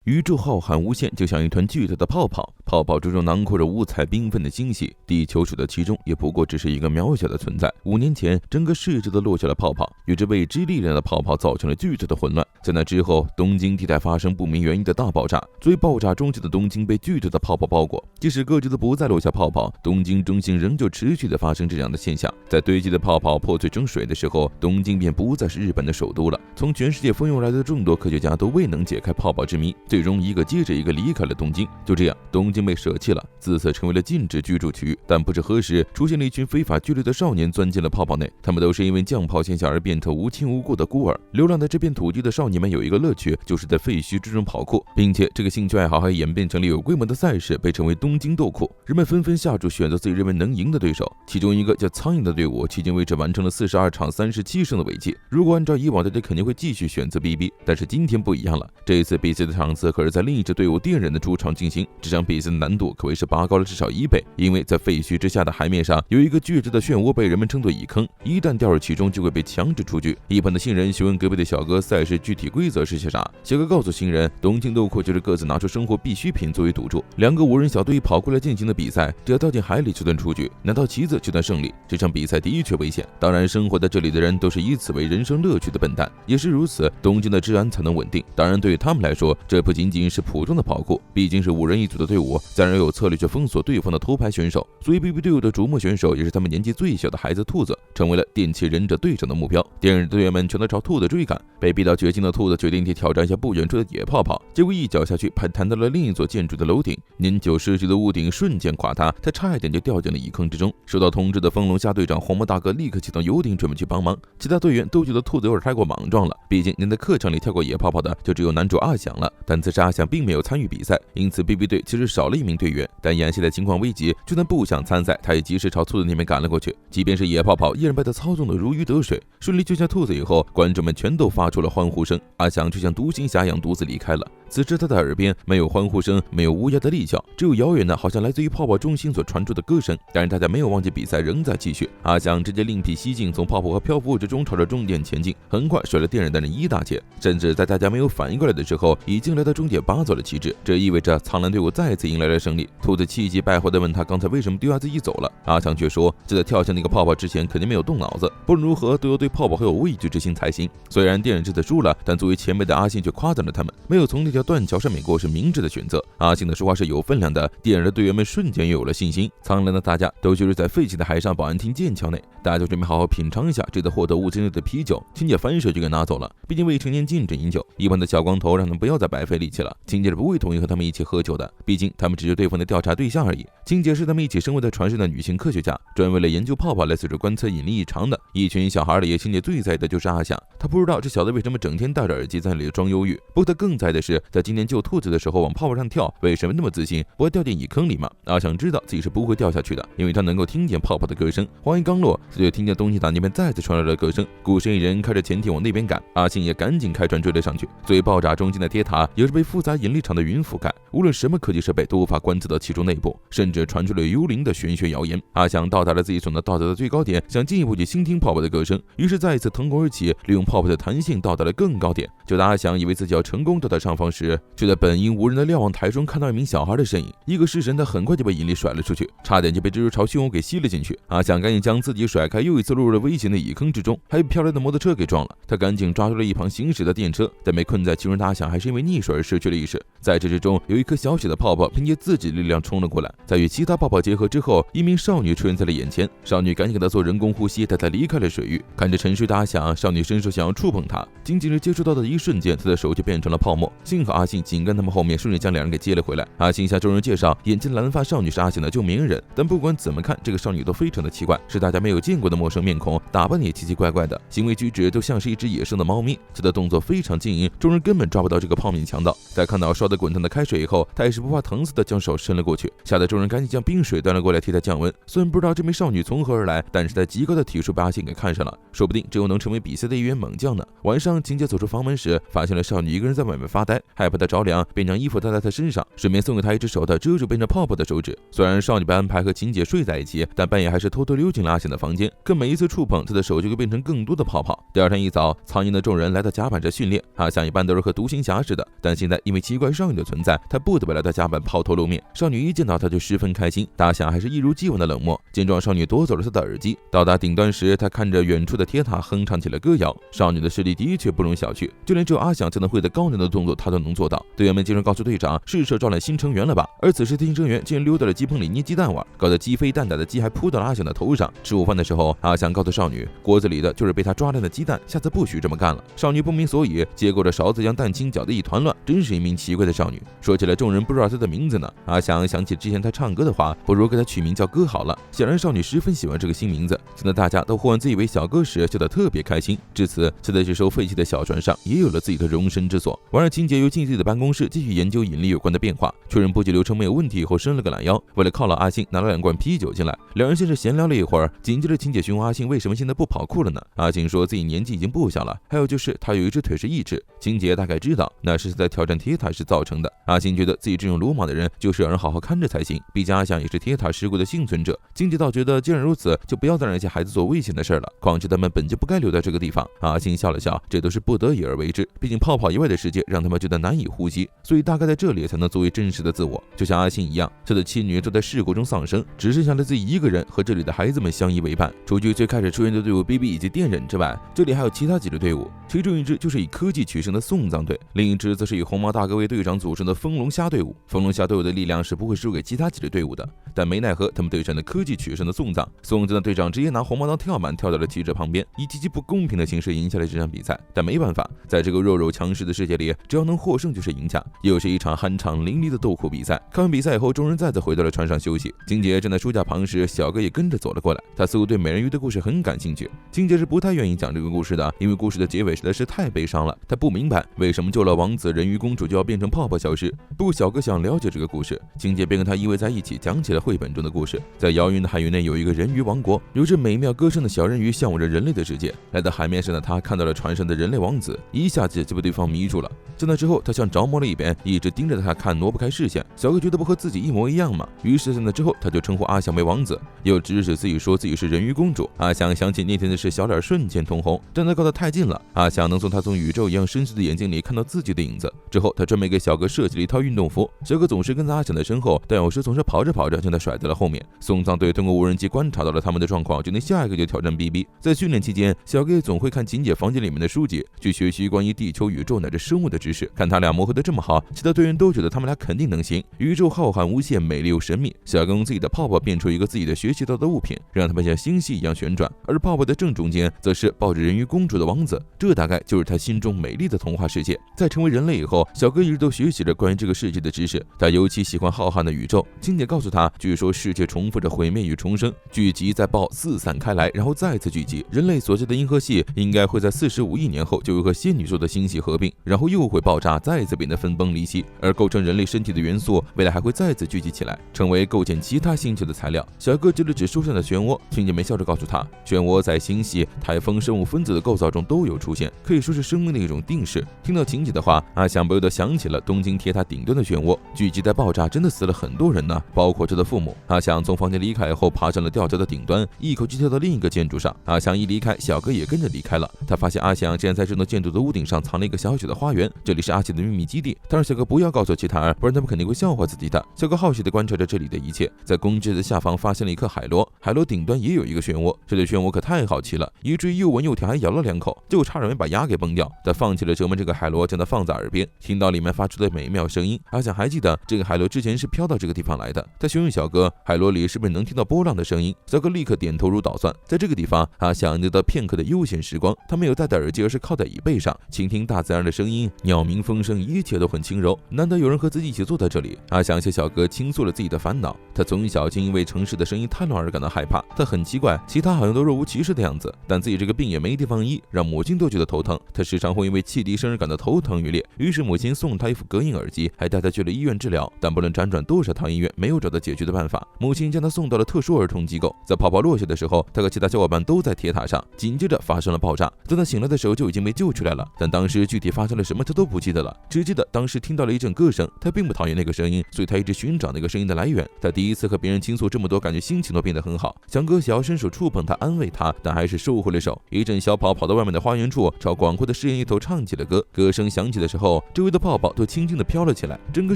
宇宙浩瀚无限，就像一团巨大的泡泡，泡泡之中囊括着五彩缤纷的星系，地球处在其中，也不过只是一个渺小的存在。5年前，整个世界都落下了泡泡，与之未知力量的泡泡造成了巨大的混乱。在那之后，东京地带发生不明原因的大爆炸，作为爆炸中心的东京被巨大的泡泡包裹。即使各地都不再落下泡泡，东京中心仍旧持续的发生这样的现象。在堆积的泡泡破碎成水的时候，东京便不再是日本的首都了。从全世界蜂拥来的众多科学家都未能解开泡泡之谜，最终一个接着一个离开了东京。就这样，东京被舍弃了，自此成为了禁止居住区域。但不知何时，出现了一群非法拘留的少年钻进了泡泡内，他们都是因为降泡现象而变成无亲无故的孤儿。流浪在这片土地的少年们有一个乐趣，就是在废墟之中跑酷，并且这个兴趣爱好还演变成了有规模的赛事，被称为东京斗酷。人们纷纷下注选择自己认为能赢的对手，其中一个叫苍蝇的队伍，迄今为止完成了42场37胜的伟绩。如果按照以往，大家肯定会继续选择 BB， 但是今天不一样了，这一次比赛的场次可是在另一支队伍电人的主场进行。这场比赛的难度可谓是拔高了至少1倍，因为在废墟之下的海面上有一个巨大的漩涡，被人们称作蚁坑，一旦掉入其中就会被强制出局。一旁的新人询问隔壁的小哥赛事具体规则是些啥，小哥告诉新人，东京斗酷就是各自拿出生活必需品作为赌注，两个5人小队跑过来进行的比赛，只要掉进海里就算出局，拿到旗子就算胜利。这场比赛的确危险，当然生活在这里的人都是以此为人生乐趣的笨蛋，也是如此，东京的治安才能稳定。当然对于他们来说，这不仅仅是普通的跑酷，毕竟是5人一组的队伍，自然要有策略去封锁对方的头牌选手。所以 BB 队伍的瞩目选手也是他们年纪最小的孩子兔子，成为了电气忍者队长的目标。电人队员们全都朝兔子追赶，被逼到绝境的兔子决定去挑战一下不远处的野泡泡，结果一脚下去弹到了另一座建筑的楼顶，年久失修的屋顶瞬间垮塌，他差一点就掉进了蚁坑之中。收到通知的风龙虾队长黄毛大哥立刻启动游艇准备去帮忙，其他队员都觉得兔子有点太过莽撞了，毕竟能在课程里跳过野泡泡的就只有男主阿翔了。但此时阿翔并没有参与比赛，因此 BB 队其实少了一名队员。但眼下的情况危急，就算不想参赛，他也及时朝兔子那边赶了过去。即便是野泡泡依然被他操纵的如鱼得水，顺利救下兔子以后，观众们全都发出了欢呼声。阿翔就像独行侠一样独自离开了。此时他的耳边没有欢呼声，没有乌鸦的厉叫，只有遥远的好像来自于泡泡中心所传出的歌声。但是大家没有忘记比赛仍在继续，阿翔直接另辟蹊径，从泡泡和漂浮物之中朝着终点前进，很快甩了电人的人一大截，甚至在大家没有反应过来的时候，已经来到终点拔走了旗帜。这意味着苍蓝队伍再次迎来了胜利。兔子气急败坏地问他刚才为什么丢下自己走了，阿翔却说就在跳向那个泡泡之前肯定没有动脑子，不论如何都要对泡泡很有畏惧之心才行。虽然电人这次输了，但作为前辈的阿信却夸赞了他们，没有从那条断桥上面过是明智的选择。阿信的说话是有分量的，电人的队员们瞬间又有了信心。苍蓝的大家都聚集在废弃的海上保安厅剑桥内，大家就准备好好品尝一下这次获得5000的啤酒。亲姐反手就给拿走了，毕竟未成年禁止饮酒。一旁的小光头让他们不要再白费力气了，亲姐是不会同意和他们一起喝酒的，毕竟他们只是对方的调查对象而已。亲姐是他们一起生活在船上的女性科学家，专为了研究泡泡来随着观测引力异常的。一群小孩里，亲姐最在意的就是阿翔，他不知道这小子为什么整天戴着耳机在那里装忧郁，不过他更在意的是在今天救兔子的时候往泡泡上跳，为什么那么自信，不会掉进蚁坑里吗？阿翔知道自己是不会掉下去的，因为他能够听见泡泡的歌声。话音刚落，他就听见东京岛那边再次传来了歌声，孤身一人开着潜艇往那边赶，阿信也赶紧开船追了上去。作为爆炸中间的铁塔，也是被复杂引力场的云覆盖，无论什么科技设备都无法观测到其中内部，甚至传出了幽灵的玄学谣言。阿翔到达了自己所能到达的最高点，想进一步去倾听泡泡的歌声，于是再一次腾空而起，利用泡泡的弹性到达了更高点。就当阿翔以为自己要成功到达上方时，却在本应无人的瞭望台中看到一名小孩的身影，一个失神的很快就被引力甩了出去，差点就被蜘蛛巢漩涡给吸了进去。阿翔赶紧将自己甩开，又一次落入了危险的蚁坑之中，还被飘来的摩托车给撞了。他赶紧抓住了一旁行驶的电车，但被困在其中的阿翔还是因为溺水而失去了意识。在这之中，有一颗小小的泡泡凭借自己的力量冲了过来，在与其他泡泡结合之后，一名少女出现在了眼前。少女赶紧给他做人工呼吸，带他离开了水域。看着沉睡的阿翔，少女伸手想要触碰他，仅仅是接触到的一瞬间，他的手就变成了泡沫。幸好阿信紧跟他们后面，顺利将两人给接了回来。阿信向众人介绍，眼前的蓝发少女是阿信的救命恩人，但不管怎么看，这个少女都非常的奇怪，是大家没有见过的陌生面孔，打扮也奇奇怪怪的，行为举止都像是一只野生的猫咪，她的动作非常轻盈，众人根本抓不到这个泡面强盗。在看到烧得滚烫的开水以后，他也是不怕疼死的将手伸了过去，吓得众人赶紧将冰水端了过来替他降温。虽然不知道这名少女从何而来，但是在极高的体术被阿信给看上了，说不定这又能成为比赛的一员猛将呢。晚上，秦姐走出房门时，发现了少女一个人在外面发呆，害怕他着凉，便将衣服搭在他身上，顺便送给他一只手套遮住变成泡泡的手指。虽然少女被安排和晴姐睡在一起，但半夜还是偷偷溜进了阿翔的房间，可每一次触碰他的手就会变成更多的泡泡。第二天一早，苍蝇的众人来到甲板上训练，阿翔一般都是和独行侠似的，但现在因为奇怪少女的存在，他不得不来到甲板抛头露面。少女一见到他就十分开心，大侠还是一如既往的冷漠。见状，少女夺走了他的耳机。到达顶端时，他看着远处的铁塔哼唱起了歌谣。少女的实力的确不容小觑，就连只有阿翔才能会的高难的动作他都能做到。队员们竟然告诉队长，是时候招揽新成员了吧？而此时新成员竟然溜到了鸡棚里捏鸡蛋玩，搞得鸡飞蛋打的鸡还扑到了阿翔的头上。吃午饭的时候，阿翔告诉少女，锅子里的就是被他抓烂的鸡蛋，下次不许这么干了。少女不明所以，接过了勺子将蛋清搅得一团乱，真是一名奇怪的少女。说起来，众人不知道她的名字呢。阿翔想起之前她唱歌的话，不如给她取名叫歌好了。显然少女十分喜欢这个新名字。见到大家都呼唤自以为小哥时，笑得特别开心。至此，她在这艘废弃的小船上也有了自己的容身之所。晚上，晴姐又进自己的办公室，继续研究引力有关的变化，确认布局流程没有问题以后，伸了个懒腰，为了犒劳阿信，拿了2罐啤酒进来。两人先是闲聊了一会儿，紧接着晴姐询问阿信为什么现在不跑酷了呢？阿信说自己年纪已经不小了，还有就是他有一只腿是义肢。晴姐大概知道那是在挑战铁塔时造成的。阿信觉得自己这种鲁莽的人就是要人好好看着才行，毕竟阿翔也是铁塔事故的幸存者。晴姐倒觉得既然如此，就不要再让一些孩子做危险的事了，况且他们本就不该留在这个地方。阿信笑了笑，这都是不得已而为之，毕竟泡泡以外的世界让他们觉得难以呼吸，所以大概在这里才能作为真实的自我。就像阿信一样，他的妻女都在事故中丧生，只剩下了自己一个人和这里的孩子们相依为伴。除去最开始出现的队伍 BB 以及电人之外，这里还有其他几支队伍，其中一支就是以科技取胜的送葬队，另一支则是以红毛大哥为队长组成的风龙虾队伍。风龙虾队伍的力量是不会输给其他几支队伍的，但没奈何他们对上的科技取胜的送葬的队长直接拿红毛当跳板跳到了记者旁边，以极其不公平的形式赢下了这场比赛。但没办法，在这个肉肉强势的世界里，只要能获胜就是赢家。又是一场酣畅淋漓的斗酷比赛。看完比赛以后，众人再次回到了船上休息。金姐站在书架旁时，小哥也跟着走了过来。他似乎对美人鱼的故事很感兴趣。金姐是不太愿意讲这个故事的，因为故事的结尾实在是太悲伤了。他不明白为什么救了王子人鱼公主就要变成泡泡消失。不过小哥想了解这个故事，金姐便跟他依偎在一起，讲起了绘本中的故事。在遥远的海域内有一个人鱼王国，有着美妙歌声的小人鱼向往着人类的世界。来到海面上的他看到了船上的人类王子，一下子就被对方迷住了。在那之后，他像着魔了一般，一直盯着他看，挪不开视线。小哥觉得不和自己一模一样嘛，于是在那之后，他就称呼阿翔为王子，又指指自己说自己是人鱼公主。阿翔想起那天的事，小脸瞬间通红。站得靠得太近了，阿翔能从宇宙一样深邃的眼睛里看到自己的影子。之后，他专门给小哥设计了一套运动服。小哥总是跟在阿翔的身后，但有时总是跑着跑着将他甩在了后面。送葬队通过无人机观察到了他们的状况，决定下一个就挑战 BB。在训练期间，小哥也总会看晴姐房间里面的书籍，去学习关于地球、宇宙乃至生物的知识。看他俩磨合得这么好，其他队员都觉得他们俩肯定能行。宇宙浩瀚无限，美丽又神秘。小哥用自己的泡泡变出一个自己的学习到的物品，让他们像星系一样旋转，而泡泡的正中间则是抱着人鱼公主的王子，这大概就是他心中美丽的童话世界。在成为人类以后，小哥一直都学习着关于这个世界的知识，他尤其喜欢浩瀚的宇宙。晴姐告诉他，据说世界重复着毁灭与重生，聚集再爆，四散开来，然后再次聚集。人类所在的银河系应该会在45亿年后就会和仙女座的星系合并，然后又会爆炸，再次变得分崩离析。而构成人类身体的元素，未来还会再次聚集起来，成为构建其他星球的材料。小哥指了指书上的漩涡，晴姐没笑着告诉他，漩涡在星系、台风、生物分子的构造中都有出现，可以说是生命的一种定式。听到晴姐的话，阿翔不由得想起了东京铁塔顶端的漩涡，聚集在爆炸，真的死了很多人呢，包括他的父母。阿翔从房间离开后，爬上了吊桥的顶端，一口气跳到另一个建筑上。阿翔一离开，小哥也跟着离开了。他发现阿翔竟然在这栋建筑的屋顶上藏了一个小小的花园，这里是阿信的秘密基地。他让小哥不要告诉其他人，不然他们肯定会笑话自己的。小哥好奇地观察着这里的一切，在工具的下方发现了一颗海螺，海螺顶端也有一个漩涡。这对漩涡可太好奇了，以至于又闻又舔，还咬了2口，就差点没把牙给崩掉。他放弃了折磨这个海螺，将它放在耳边，听到里面发出的美妙声音。阿翔还记得这个海螺之前是飘到这个地方来的。他询问小哥，海螺里是不是能听到波浪的声音？小哥立刻点头如捣蒜。在这个地方，阿翔得到片刻的悠闲时光。他没有戴耳机，而是靠在椅背上，倾听大自然的声音，鸟鸣风声，一切都很轻柔。难得有人和自己一起坐在这里。阿翔向小哥倾诉了自己的烦恼。他从小就因为城市的声音太乱而感到害怕。他很奇怪，其他好像都若无其事的样子，但自己这个病也没地方医，让母亲都觉得头疼。他时常会因为汽笛声而感到头疼欲裂，于是母亲送他一副隔音耳机，还带他去了医院治疗。但不论辗转多少趟医院，没有找到解决的办法。母亲将他送到了特殊儿童机构。在泡泡落下的时候，他和其他小伙伴都在铁塔上，紧接着发生了爆炸。等他醒来的时候就已经被救出来了，但当时具体发生了什么他都不记得了。了。只记得当时听到了一阵歌声，他并不讨厌那个声音，所以他一直寻找那个声音的来源。他第一次和别人倾诉这么多，感觉心情都变得很好。小哥想要伸手触碰他，安慰他，但还是收回了手。一阵小跑到外面的花园处，朝广阔的视野里头唱起了歌。歌声响起的时候，周围的泡泡都轻轻地飘了起来，整个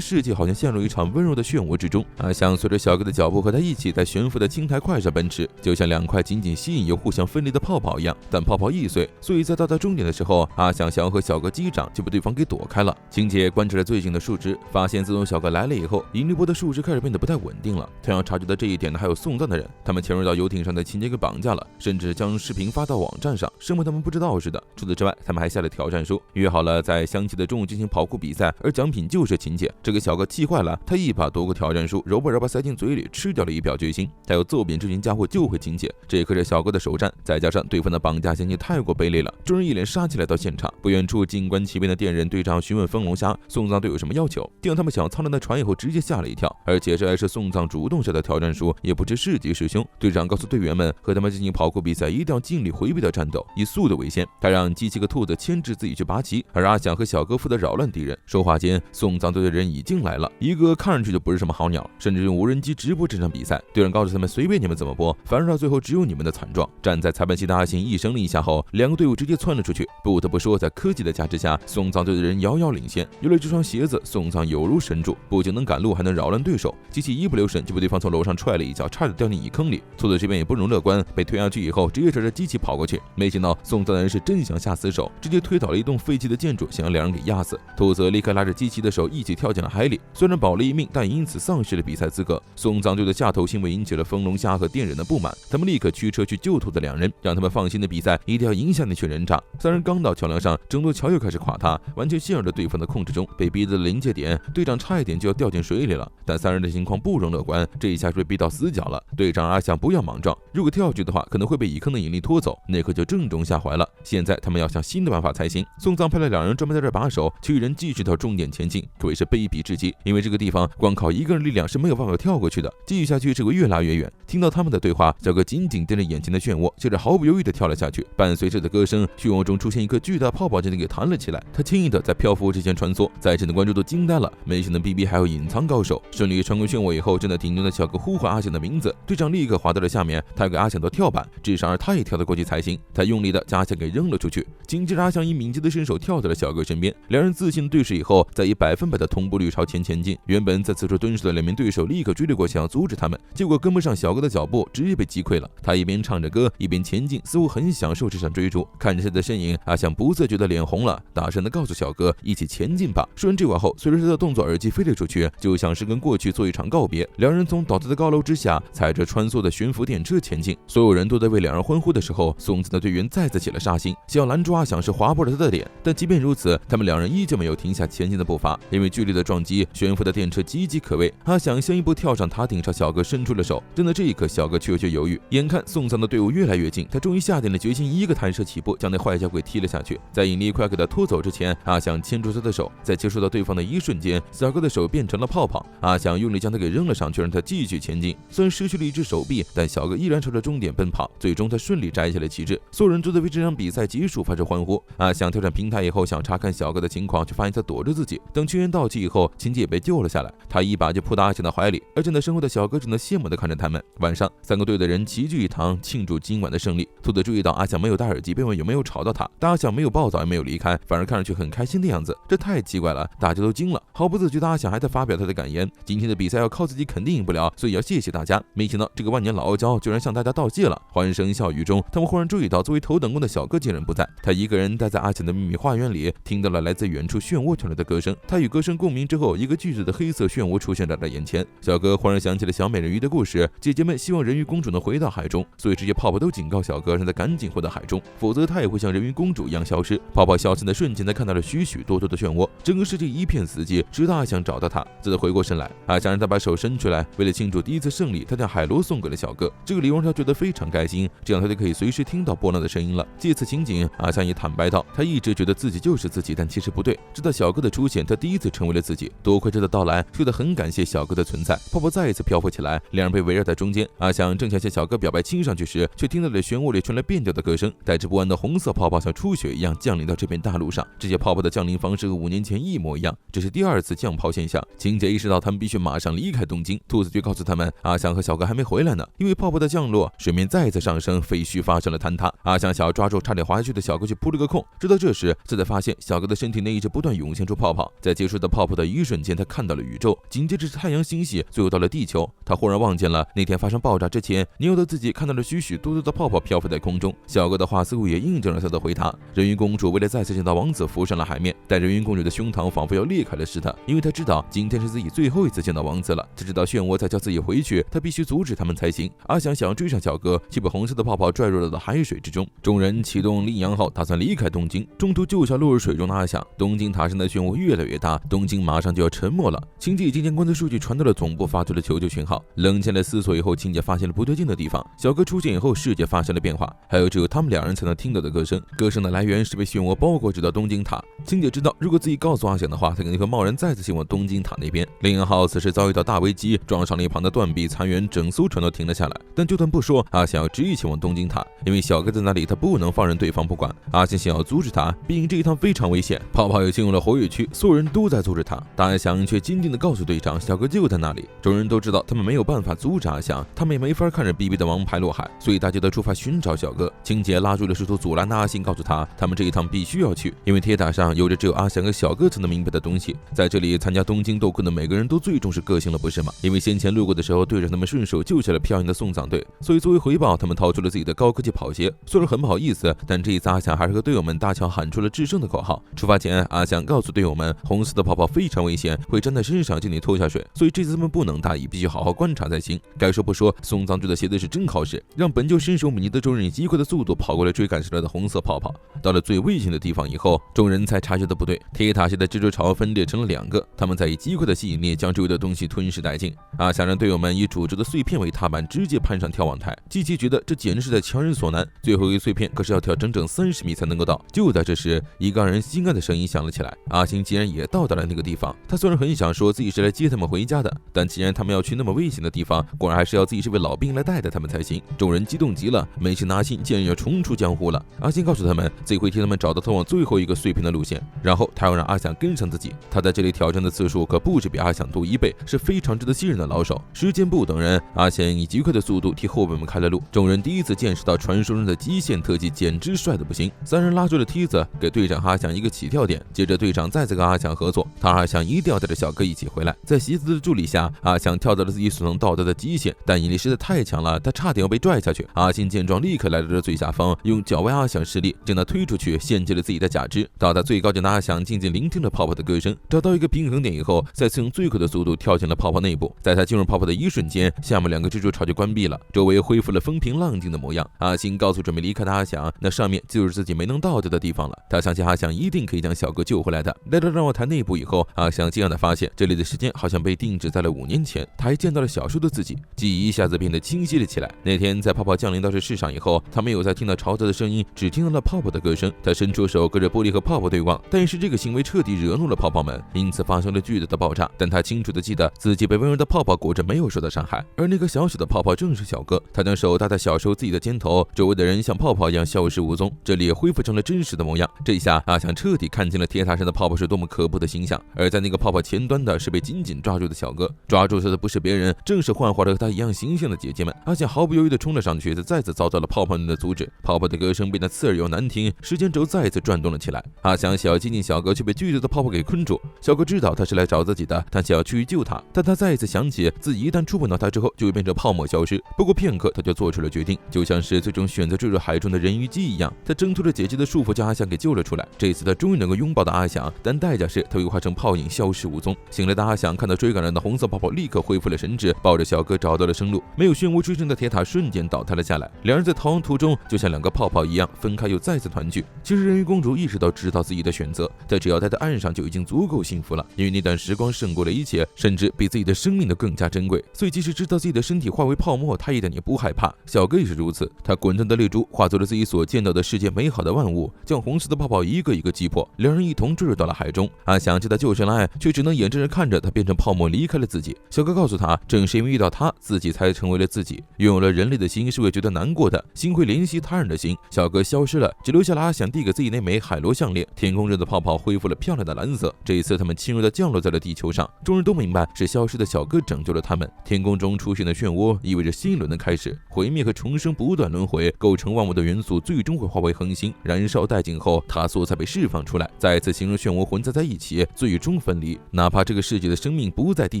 世界好像陷入一场温柔的漩涡之中。阿翔随着小哥的脚步和他一起在悬浮的青苔块上奔驰，就像两块紧紧吸引又互相分离的泡泡一样。但泡泡易碎，所以在到达终点的时候，阿翔想要和小哥击掌，就被对方给躲开了。晴姐观察着最近的数值，发现自从小哥来了以后，引力波的数值开始变得不太稳定了。同样察觉到这一点的还有送葬的人，他们潜入到游艇上的晴姐给绑架了，甚至将视频发到网站上，生怕他们不知道似的。除此之外，他们还下了挑战书，约好了在香气的中午进行跑酷比赛，而奖品就是晴姐。这个小哥气坏了，他一把夺过挑战书，揉吧塞进嘴里，吃掉了，以表决心。他要揍扁这群家伙救回晴姐。这可是小哥的首战，再加上对方的绑架行径太过卑劣了，众人一脸杀气来到现场。不远处静观其变的店人队长询问风龙虾送葬队有什么要求，听到他们想苍凉的船以后，直接吓了一跳。而且这还是送葬主动下的挑战书，也不知是吉是凶。队长告诉队员们，和他们进行跑酷比赛一定要尽力回避掉战斗，以速度为先。他让机器和兔子牵制自己去拔旗，而阿翔和小哥负责扰乱敌人。说话间，送葬队的人已经来了，一个看上去就不是什么好鸟，甚至用无人机直播这场比赛。队长告诉他们，随便你们怎么播，反正到最后只有你们的惨状。站在裁判席的阿信一声令下后，两个队伍直接窜了出去。不得不说，在科技的加持下，送葬队的人遥遥领先。有了这双鞋子，送葬有如神助，不仅能赶路，还能扰乱对手。机器一不留神就被对方从楼上踹了一脚，差点掉进蚁坑里。兔子这边也不容乐观，被推下去以后，直接朝着机器跑过去。没想到送葬的人是真想下死手，直接推倒了一栋废弃的建筑，想要两人给压死。兔子立刻拉着机器的手一起跳进了海里，虽然保了一命，但因此丧失了比赛资格。送葬队的下头行为引起了风龙虾和店人的不满，他们立刻驱车去救兔子两人，让他们放心的比赛一定要赢下那群人渣。三人刚到桥梁上，整座桥又开始垮塌，完全陷入了对方的控制中。被逼到了临界点，队长差一点就要掉进水里了，但三人的情况不容乐观，这一下是被逼到死角了。队长阿翔不要莽撞，如果跳下去的话，可能会被蚁坑的引力拖走，那可就正中下怀了。现在他们要想新的办法才行。送葬派了两人专门在这把守，其余人继续到终点前进，可谓是卑鄙至极。因为这个地方光靠一个人力量是没有办法跳过去的，继续下去只会越拉越远。听到他们的对话，小哥紧紧盯着眼前的漩涡，接着毫不犹豫地跳了下去。伴随着的歌声，漩涡中出现一个巨大泡泡，将他给弹了起来。他轻易地在漂浮之间穿梭，在场的观众都惊呆了，没想到 BB 还有隐藏高手。顺利穿过漩涡以后，正在顶端的小哥呼唤阿翔的名字，队长立刻滑到了下面，他要给阿翔做跳板，至少让他也跳得过去才行。他用力地将阿翔给扔了出去，紧接着阿翔以敏捷的身手跳到了小哥身边，两人自信对视以后，再以100%的同步率朝前进。原本在此处蹲守的两名对手立刻追了过去，想要阻止他们，结果跟不上小哥的脚步，直接被击溃了。他一边唱着歌，一边前进，似乎很享受这场追逐。看着他的身影，阿翔不自觉的脸红了，大声的告诉小哥一起前进吧。说完这话后，随着他的动作，耳机飞了出去，就像是跟过去做一场告别。两人从倒塌的高楼之下，踩着穿梭的悬浮电车前进。所有人都在为两人欢呼的时候，送葬的队员再次起了杀心，想要拦住阿翔是划破了他的脸。但即便如此，他们两人依旧没有停下前进的步伐，因为剧烈的撞击，悬浮的电车岌岌可危。阿翔先一步跳上塔顶，朝小哥伸出了手。正在这一刻，小哥却有些犹豫。眼看送葬的队伍越来越近，他终于下定了决心，一个弹射起步，将那坏小鬼踢了下去。在引力快给他拖走之前，阿翔牵住他的手，在接触到对方的一瞬间，小哥的手变成了泡泡。阿翔用力将他给扔了上去，让他继续前进。虽然失去了一只手臂，但小哥依然朝着终点奔跑。最终他顺利摘下了旗帜，所有人都在为这场比赛结束发出欢呼。阿翔跳上平台以后，想查看小哥的情况，却发现他躲着自己。等全员到齐以后，晴姐也被救了下来，他一把就扑到阿翔的怀里，而站在身后的小哥只能羡慕地看着他们。晚上，三个队的人齐聚一堂，庆祝今晚的胜利。兔子注意到阿翔没有戴耳机，便问有没有吵到他，但阿翔没有暴躁，也没有离开，反而看上去很开心的样子，这太奇怪了，大家都惊了。毫不自觉的阿翔还在发表他的感言，今天的比赛要靠自己肯定赢不了，所以要谢谢大家。没想到这个万年老傲娇居然向大家道谢了。欢声笑语中，他们忽然注意到作为头等功的小哥竟然不在，他一个人待在阿翔的秘密花园里，听到了来自远处漩涡传来的歌声。他与歌声共鸣之后，一个巨大的黑色漩涡出现在了眼前。小哥忽然想起了小美人鱼的故事，姐姐们希望人鱼公主能回到海中，所以这些泡泡都警告小哥让他赶紧回到海中，否则他也会像人鱼公主一样消失。泡泡消失的瞬间，他看到了许许多多的漩涡，整个世界一片死寂，直到阿翔找到他。自回过神来，阿翔让他把手伸出来，为了庆祝第一次胜利，他将海螺送给了小哥。这个礼物让他觉得非常开心，这样他就可以随时听到波浪的声音了。借此情景，阿翔也坦白道，他一直觉得自己就是自己，但其实不对。直到小哥的出现，他第一次成为了自己。多亏这的到来，说得很感谢小哥的存在。泡泡再一次漂浮起来，两人被围绕在中间。阿翔正想向小哥表白亲上去时，却听到了漩涡里传来变调的歌声，带着不安的红色泡泡像初雪一样降临到这片大陆上。这些泡泡的降临方式和5年前一模一样，这是第2次降炮现象。情节意识到他们必须马上离开东京，兔子却告诉他们，阿翔和小哥还没回来呢。因为泡泡的降落，水面再次上升，废墟发生了坍塌。阿翔想要抓住差点滑下去的小哥，却扑了个空。直到这时，这才发现小哥的身体内一直不断涌现出泡泡。在结束的泡泡的一瞬间，他看到了宇宙，紧接着是太阳、星系，最后到了地球。他忽然忘记了那天发生爆炸之前，尼奥的自己看到了许许多多的泡泡漂浮在空中。小哥的话似乎也印证了他的回答。人鱼公主为了再次见到王子，浮上了海面，但人鱼公主的胸膛仿佛要裂开了似的，因为她知道今天是自己最后一次见到王子了。她知道漩涡在叫自己回去，她必须阻止他们才行。阿翔想要追上小哥，却被红色的泡泡拽入了海水之中。众人启动羚羊号，打算离开东京，中途救下落入水中的阿翔。东京塔上的漩涡越来越大，东京马上就要沉没了。情节已经将关键数据传到了总部，发出了求救讯号。冷静的思索以后，情节发现了不对劲的地方。小哥出现以后，世界发生了变化，还有只有他们2人才能听到的歌声。歌声的来源是被漩涡包裹着的东京塔。情节知道，如果自己告诉阿翔的话，他肯定会贸然再次前往东京塔那边。羚羊号此时遭遇到大危机，撞上了一旁的断壁残垣，整艘船都停了下来。但就算不说，阿翔要执意前往东京塔，因为小哥在那里，他不能放任对方不管。阿翔想要阻止他，毕竟这一趟非常危险，泡泡也进入了活跃区，所有人都在阻止他。但阿翔却坚定地告诉队长，小哥就在那里。众人都知道他们没有办法阻止阿翔，他们也没法看着逼逼的王牌落海，所以大家都出发寻找小哥。情节拉住了试图阻拦的阿信，告诉他们这一趟必须要去，因为铁塔上有着只有阿翔和小哥才能明白的东西。在这里参加东京斗魂的每个人都最重视个性了，不是吗？因为先前路过的时候，队长他们顺手救下了飘扬的送葬队，所以作为回报，他们掏出了自己的高科技跑鞋。虽然很不好意思，但这一次阿翔还是和队友们搭桥喊出了制胜的口号。出发前，阿翔告诉队友们，红色的泡泡非常危险，会粘在身上将你拖下水，所以这次他们不能大意，必须好好观察才行。该说不说，送葬队的鞋子是真好使，让本就身手敏捷的众人以极快的速度跑过来追赶上来的红色泡泡。到了最危险的地方以后，众人才察觉到不对，铁塔下的蜘蛛巢分裂成了2个，他们在以极快的吸引力将周围的东西吞噬殆尽。阿翔让队友们以煮着的碎片为踏板，直接攀上眺望台。机器觉得这简直是在强人所难，最后一个碎片可是要跳整整30米才能够到。就在这时，一个让人心安的声音响了起来，阿星竟然也到达了那个地方。他虽然很想说自己是来接他们回家的，但既然他们要去那么危险的地方，果然还是要自己这位老兵来带他们才行。众人激动极了，没事的阿星竟然要重出江湖了。阿星告诉他们，自己会替他们找到通往最后一个碎片的路线，然后他要让阿翔跟上自己。他在这里挑战的次数可不止比阿翔多1倍，是非常值得信任的老手。时间不等人，阿翔以极快的速度替后辈们开了路。众人第一次见识到传说中的极限特技，简直帅得不行。3人拉住了梯子，给队长阿翔一个起跳点。接着队长再次跟阿翔合作，他阿翔一定要带着小哥一起回来。在席子的助力下，阿翔跳到了自己所能到达的极限，但引力实在太强了，他差点要被拽下去。阿信见状，立刻来到了最下方，用脚为阿翔施力，将他推出去，献祭了自己的假肢。到达最高点的阿翔静静聆听着泡泡的歌声，找到一个平衡点以后，再次用最快的速度跳进了泡泡内部。在他进入泡泡的一瞬间，下面2个蜘蛛巢就关闭了，周围恢复了风平浪静的模样。阿信告诉准备离开的阿翔，那上面就是自己没能到达的地方了。他相信阿翔一定可以将小哥救回来的。来到让望台内部以后，阿翔惊讶地发现这里的时间好像被定制在了5年前。他还见到了小时候的自己，记忆一下子变得清晰了起来。那天在泡泡降临到这世上以后，他没有再听到潮泽的声音，只听到了泡泡的歌声。他伸出手隔着玻璃和泡泡对望，但是这个行为彻底惹怒了泡泡们，因此发生了巨大的爆炸。但他清楚地记得自己被温柔的泡泡裹着，没有受到伤害，而那个小小的泡泡正是小哥。他将手搭在小时候自己的肩头，周围的人像泡泡一样消失无踪，这里也恢复成了真实的模样。这一下，阿翔彻底看清了铁塔上的泡泡是多么可怖的形象，而在那个泡泡前端的是被紧紧抓住的小哥，抓住他的不是别人，正是幻化着和他一样形象的姐姐们。阿翔毫不犹豫地冲了上去，再次遭到了泡泡们的阻止。泡泡的歌声变得刺耳又难听，时间轴再一次转动了起来。阿翔想要接近小哥，却被巨大的泡泡给困住。小哥知道他是来找自己的，他想要去救他，但他再一次想起自己一旦触碰到他之后，就会变成泡沫消失。不过片刻，他就做出了决定，就像是最终选择坠入海中的人鱼姬一样，他挣脱了姐姐的束缚，将阿翔给救了出来。这次他终于能够拥抱到阿翔，但代价是他会化成泡影，消失无踪。醒来的阿翔看到追赶来的红色泡泡，立刻恢复了神智，抱着小哥找到了生路。没有漩涡支撑的铁塔瞬间倒塌了下来，两人在逃亡途中就像2个泡泡一样分开，又再次团聚。其实人鱼公主意识到知道自己的选择，她只要待在岸上就已经足够幸福了，因为那段时光胜过了一切，甚至比自己的生命都更加珍贵。所以即使知道自己的身体化为泡沫，她一点也不害怕。小哥也是如此，他滚烫的泪珠化作了自己所见到的世界美好的万物，将红色的泡泡一个一个击破，两人一同坠入到了海中。阿翔见他救上来，却只能眼睁睁看着他他变成泡沫离开了自己。小哥告诉他，正是因为遇到他，自己才成为了自己。拥有了人类的心是会觉得难过的，心会怜惜他人的心。小哥消失了，只留下了阿翔递给自己那枚海螺项链。天空中的泡泡恢复了漂亮的蓝色，这一次他们轻柔地降落在了地球上。众人都明白是消失的小哥拯救了他们。天空中出现的漩涡意味着新一轮的开始，毁灭和重生不断轮回，构成万物的元素最终会化为恒星，燃烧殆尽后，它所才被释放出来，再次形成漩涡混杂在一起，最终分离。哪怕这个世界的生命不在地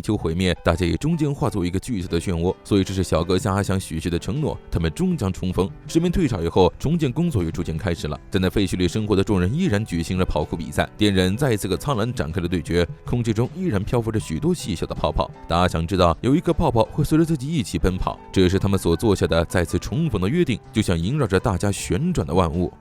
球毁灭，大家也终将化作一个巨大的漩涡。所以这是小哥向阿翔许下的承诺，他们终将重逢。士兵退潮以后，重建工作也逐渐开始了。在那废墟里生活的众人依然举行了跑酷比赛，电人再一次和苍兰展开了对决，空气中依然漂浮着许多细小的泡泡。但阿翔知道有一个泡泡会随着自己一起奔跑，这是他们所做下的再次重逢的约定，就像萦绕着大家旋转的万物。